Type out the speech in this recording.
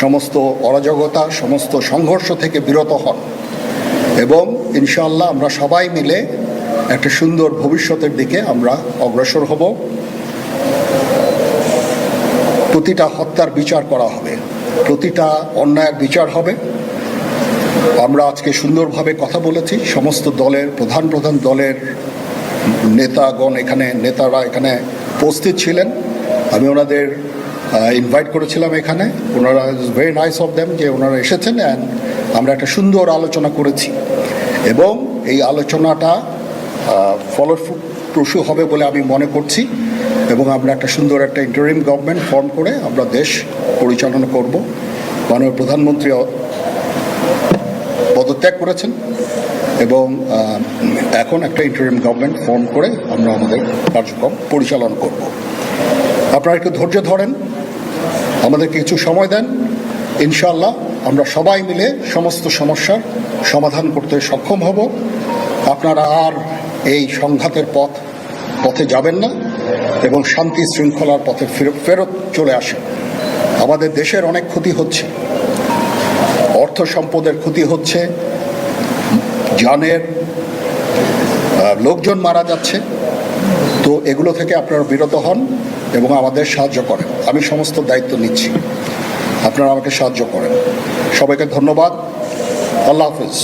সমস্ত অরাজকতা, সমস্ত সংঘর্ষ থেকে বিরত হন এবং ইনশাআল্লাহ আমরা সবাই মিলে একটা সুন্দর ভবিষ্যতের দিকে আমরা অগ্রসর হব। প্রতিটা হত্যার বিচার করা হবে, প্রতিটা অন্যায়ের বিচার হবে। আমরা আজকে সুন্দরভাবে কথা বলেছি, সমস্ত দলের প্রধান দলের নেতারা এখানে উপস্থিত ছিলেন। আমি ওনাদের ইনভাইট করেছিলাম এখানে, ওনারা ভেরি নাইস অফ দেম যে ওনারা এসেছেন অ্যান্ড আমরা একটা সুন্দর আলোচনা করেছি এবং এই আলোচনাটা ফলপ্রসূ হবে বলে আমি মনে করছি এবং আমরা একটা সুন্দর একটা ইন্টারিম গভর্নমেন্ট ফর্ম করে আমরা দেশ পরিচালনা করব। মাননীয় প্রধানমন্ত্রী পদত্যাগ করেছেন এবং এখন একটা ইন্টারিম গভর্নমেন্ট ফর্ম করে আমরা আমাদের কার্যক্রম পরিচালনা করব। আপনারা একটু ধৈর্য ধরেন, আমাদেরকে কিছু সময় দেন, ইনশাআল্লাহ আমরা সবাই মিলে সমস্ত সমস্যার সমাধান করতে সক্ষম হব। আপনারা আর এই সংঘাতের পথে যাবেন না এবং শান্তি শৃঙ্খলার পথে ফেরত চলে আসেন। আমাদের দেশের অনেক ক্ষতি হচ্ছে, অর্থ সম্পদের ক্ষতি হচ্ছে, জানের লোকজন মারা যাচ্ছে। তো এগুলো থেকে আপনারা বিরত হন এবং আমাদের সাহায্য করেন। আমি সমস্ত দায়িত্ব নিচ্ছি, আপনারা আমাকে সাহায্য করেন। সবাইকে ধন্যবাদ। আল্লাহ হাফিজ।